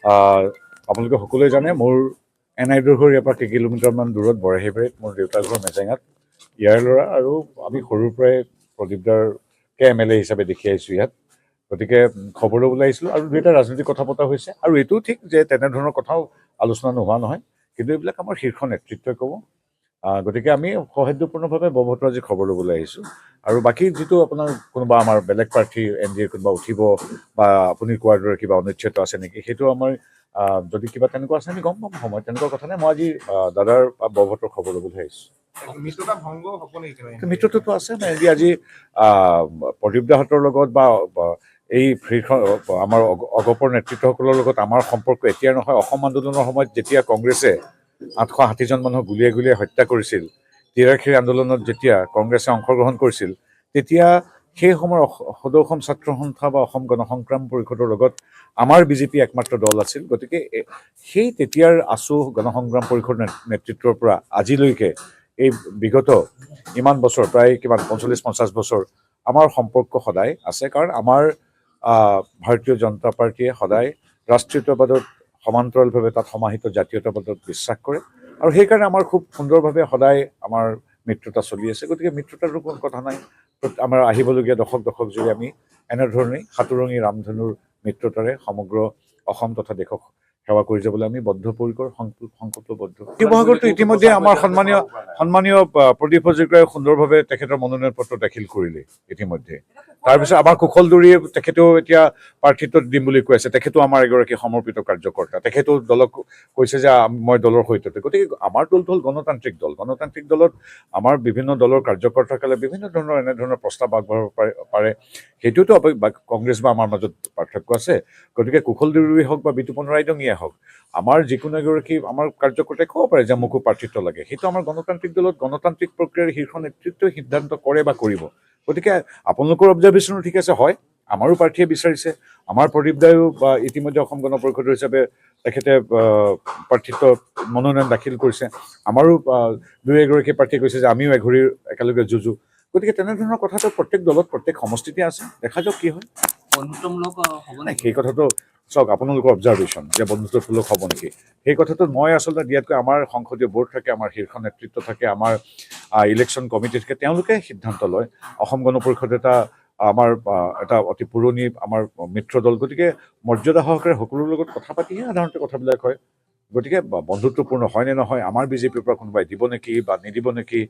আপোনালোকে সকলোৱে জানে মোৰ এনাইডৰ ঘৰ ইয়াৰ পৰা কেইকিলোমিটাৰমান দূৰত বৰাহীবাৰীত মোৰ দেউতাৰ ঘৰ মেজেঙাত ইয়াৰ ল'ৰা আৰু আমি সৰুৰ পৰাই প্ৰদীপদাৰকে MLA হিচাপে দেখি আহিছোঁ ইয়াত গতিকে খবৰ ল'বলৈ আহিছিলোঁ আৰু দুই এটা ৰাজনৈতিক কথা পতা হৈছে আৰু এইটোও ঠিক যে তেনেধৰণৰ কথাও আলোচনা নোহোৱা নহয় কিন্তু এইবিলাক আমাৰ শীৰ্ষ নেতৃত্বই ক'ব গতিকে আমি সৌহাৰ্দ্যপূৰ্ণভাৱে বৰভদ্ৰাজীক খবৰ ল'বলৈ আহিছোঁ আৰু বাকী যিটো আপোনাৰ কোনোবা আমাৰ বেলেগ প্ৰাৰ্থী NDA কোনোবা উঠিব বা আপুনি কোৱাৰ দৰে কিবা অনিশ্চিত আছে নেকি সেইটো আমাৰ যদি কিবা তেনেকুৱা আছে আমি গম পাম সময় তেনেকুৱা কথা নাই মই আজি দাদাৰ বৰভদ্ৰৰ খবৰ ল'বলৈ আহিছোঁ মিত্ৰতাটো আছে আজি প্ৰদীপদাহঁতৰ লগত বা এই আমাৰ অগপৰ নেতৃত্বসকলৰ লগত আমাৰ সম্পৰ্ক এতিয়া নহয় অসম আন্দোলনৰ সময়ত যেতিয়া কংগ্ৰেছে 860জন মানুহক গুলীয়াই গুলীয়াই হত্যা কৰিছিল তিৰাশীৰ আন্দোলনত যেতিয়া কংগ্ৰেছে অংশগ্ৰহণ কৰিছিল তেতিয়া সেই সময়ৰ সদৌ অসম ছাত্ৰ সন্থা বা অসম গণসংগ্ৰাম পৰিষদৰ লগত আমাৰ বিজেপি একমাত্ৰ দল আছিল গতিকে সেই তেতিয়াৰ আছু গণসংগ্ৰাম পৰিষদ নেতৃত্বৰ পৰা আজিলৈকে এই বিগত ইমান বছৰ প্ৰায় কিমান 45-50 বছৰ আমাৰ সম্পৰ্ক সদায় আছে কাৰণ আমাৰ ভাৰতীয় জনতা পাৰ্টীয়ে সদায় ৰাষ্ট্ৰীয়তাবাদত সমান্তৰালভাৱে তাত সমাহিত জাতীয়তাবাদত বিশ্বাস কৰে আৰু সেইকাৰণে আমাৰ খুব সুন্দৰভাৱে সদায় আমাৰ মিত্ৰতা চলি আছে গতিকে মিত্ৰতাৰো কোনো কথা নাই আমাৰ আহিবলগীয়া দশক জুৰি আমি এনেধৰণেই সাতুৰঙী ৰামধেনুৰ মিত্ৰতাৰে সমগ্ৰ অসম তথা দেশক সেৱা কৰি যাবলৈ আমি বদ্ধপৰিকৰ সংকল্পবদ্ধ শিৱসাগৰতো ইতিমধ্যে আমাৰ সন্মানীয় প্ৰদীপ হাজৰিকাই সুন্দৰভাৱে তেখেতৰ মনোনয়ন পত্ৰ দাখিল কৰিলে ইতিমধ্যে তাৰপিছত আমাৰ কুশলদুৰীয়ে তেখেতেও এতিয়া প্ৰাৰ্থিত্ব দিম বুলি কৈ আছে তেখেতো আমাৰ এগৰাকী সমৰ্পিত কাৰ্যকৰ্তা তেখেতো দলক কৈছে যে মই দলৰ সৈতে গতিকে আমাৰ দলটো হ'ল গণতান্ত্ৰিক দলত আমাৰ বিভিন্ন দলৰ কাৰ্যকৰ্তাসকলে বিভিন্ন ধৰণৰ এনেধৰণৰ প্ৰস্তাৱ আগবঢ়াব পাৰে সেইটোতো কংগ্ৰেছ বা আমাৰ মাজত পাৰ্থক্য আছে গতিকে কুশলদুৰীয়ে হওক বা বিতুপন ৰাইদঙীয়ে হওক আমাৰ যিকোনো এগৰাকী আমাৰ কাৰ্যকৰ্তাই ক'ব পাৰে যে মোকো প্ৰাৰ্থিত্ব লাগে সেইটো আমাৰ গণতান্ত্ৰিক দলত গণতান্ত্ৰিক প্ৰক্ৰিয়াৰ শীৰ্ষ নেতৃত্বই সিদ্ধান্ত কৰে বা কৰিব গতিকে আপোনালোকৰ অবজাৰ্ভেশ্যনো ঠিক আছে হয় আমাৰো প্ৰাৰ্থীয়ে বিচাৰিছে আমাৰ প্ৰদীপদায়ো বা ইতিমধ্যে অসম গণ পৰিষদৰ হিচাপে তেখেতে প্ৰাৰ্থিত্ব মনোনয়ন দাখিল কৰিছে আমাৰো দুই এগৰাকী প্ৰাৰ্থীয়ে কৈছে যে আমিও এঘূৰি একেলগে যুঁজো গতিকে তেনেধৰণৰ কথাটো প্ৰত্যেক দলত প্ৰত্যেক সমষ্টিতে আছে দেখা যাওক কি হয় বন্ধুত্বমূলক হ'ব নাই সেই কথাটো চাওক আপোনালোকৰ অবজাৰ্ভেশ্যন যে বন্ধুত্বমূলক হ'ব নেকি সেই কথাটো মই আচলতে দিয়াতকৈ আমাৰ সংসদীয় বৰ্ড থাকে আমাৰ শীৰ্ষ নেতৃত্ব থাকে আমাৰ ইলেকশ্যন কমিটি থাকে তেওঁলোকে সিদ্ধান্ত লয় অসম গণ পৰিষদ আমাৰ এটা অতি পুৰণি আমাৰ মিত্ৰ দল গতিকে মৰ্যাদা সহকাৰে সকলোৰে লগত কথা পাতিহে সাধাৰণতে কথাবিলাক হয় গতিকে বন্ধুত্বপূৰ্ণ হয় নে নহয় আমাৰ বিজেপিৰ পৰা কোনোবাই দিব নেকি বা নিদিব নেকি